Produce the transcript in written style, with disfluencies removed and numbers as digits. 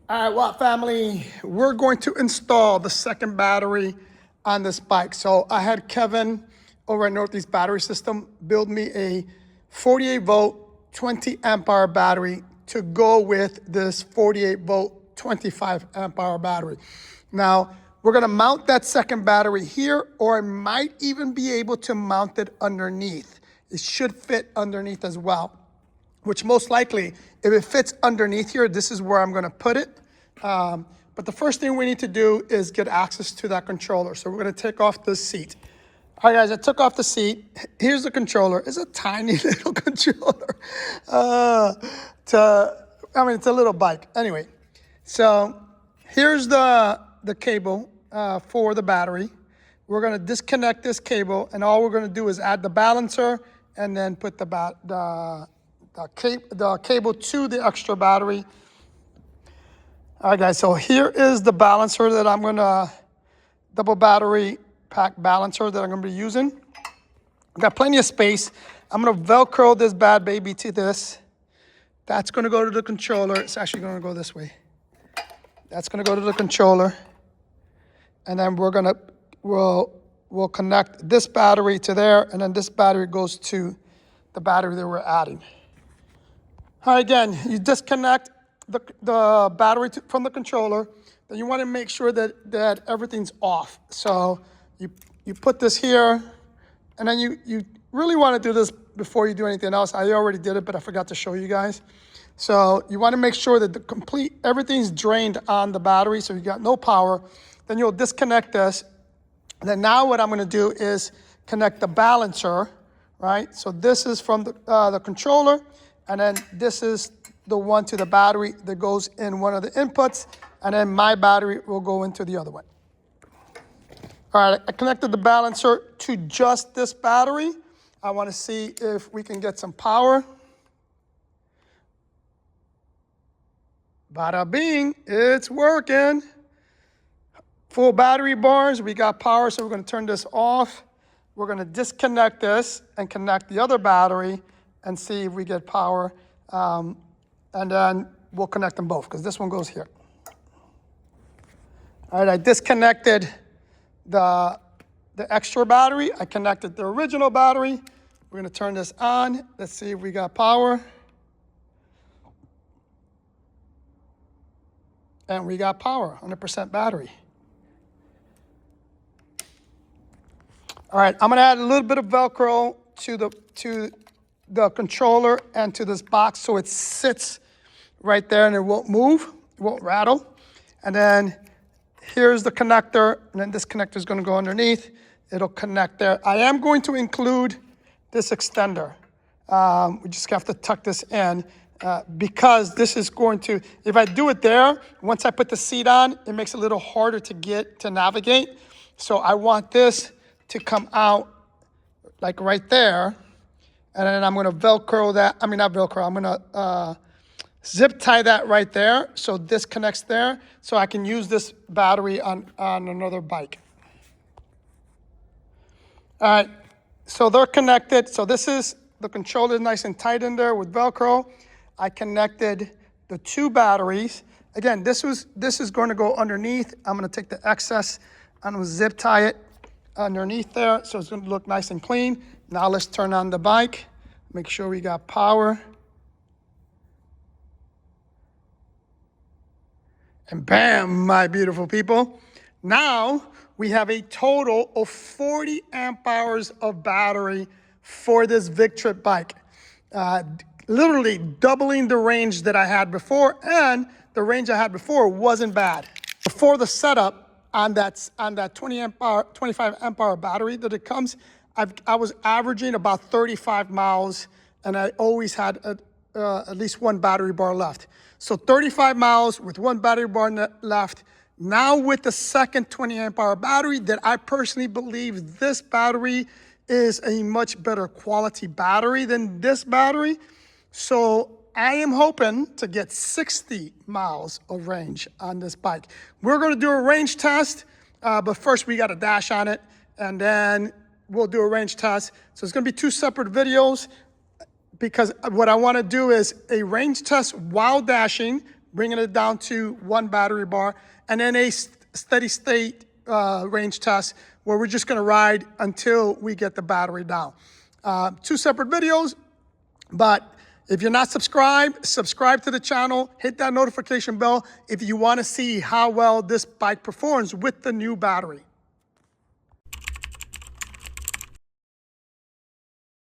All right, Watt family, we're going to install the second battery on this bike. So I had Kevin over at Northeast Battery System build me a 48 volt, 20 amp hour battery to go with this 48 volt, 25 amp hour battery. Now, we're gonna mount that second battery here, or I might even be able to mount it underneath. It should fit underneath as well, which most likely, if it fits underneath here, this is where I'm gonna put it. But the first thing we need to do is get access to that controller. So we're gonna take off this seat. All right, guys, I took off the seat. Here's the controller. It's a tiny little controller. It's a little bike. Anyway, so here's the cable for the battery. We're gonna disconnect this cable, and all we're gonna do is add the balancer and then put the cable to the extra battery. All right, guys, so here is the balancer that I'm gonna, double battery pack balancer that I'm gonna be using. I've got plenty of space. I'm gonna Velcro this bad baby to this. That's gonna go to the controller. It's actually gonna go this way. That's gonna go to the controller. And then we'll connect this battery to there, and then this battery goes to the battery that we're adding. All right, again, you disconnect the battery from the controller. Then you want to make sure that everything's off. So you put this here, and then you really want to do this before you do anything else. I already did it, but I forgot to show you guys. So you want to make sure that everything's drained on the battery, so you got no power. Then you'll disconnect this. And then now what I'm going to do is connect the balancer, right? So this is from the controller, and then this is the one to the battery that goes in one of the inputs, and then my battery will go into the other one. All right, I connected the balancer to just this battery. I want to see if we can get some power. Bada bing, it's working. Full battery bars, we got power, so we're gonna turn this off. We're gonna disconnect this and connect the other battery and see if we get power. And then we'll connect them both, because this one goes here. All right, I disconnected the extra battery. I connected the original battery. We're gonna turn this on. Let's see if we got power. And we got power, 100% battery. All right, I'm gonna add a little bit of Velcro to the controller and to this box so it sits right there and it won't move, it won't rattle. And then here's the connector, and then this connector is gonna go underneath. It'll connect there. I am going to include this extender. We just have to tuck this in because this is going to, if I do it there, once I put the seat on, it makes it a little harder to navigate. So I want this to come out like right there. And then I'm gonna Velcro that, not Velcro, I'm gonna zip tie that right there. So this connects there, so I can use this battery on another bike. All right, so they're connected. So this is, the controller is nice and tight in there with Velcro. I connected the two batteries. Again, this is gonna go underneath. I'm gonna take the excess, I'm gonna zip tie it underneath there, so it's gonna look nice and clean. Now let's turn on the bike, make sure we got power. And bam, my beautiful people. Now we have a total of 40 amp hours of battery for this Victrip bike. Literally doubling the range that I had before, and the range I had before wasn't bad. Before the setup, on that 25 amp hour battery that it comes, I was averaging about 35 miles, and I always had at least one battery bar left. So 35 miles with one battery bar left. Now with the second 20 amp hour battery, that I personally believe this battery is a much better quality battery than this battery. So I am hoping to get 60 miles of range on this bike. We're gonna do a range test, but first we got a dash on it, and then we'll do a range test. So it's gonna be two separate videos, because what I wanna do is a range test while dashing bringing it down to 1 battery bar, and then a steady state range test where we're just gonna ride until we get the battery down. 2 separate videos, but if you're not subscribed, subscribe to the channel, hit that notification bell if you wanna see how well this bike performs with the new battery.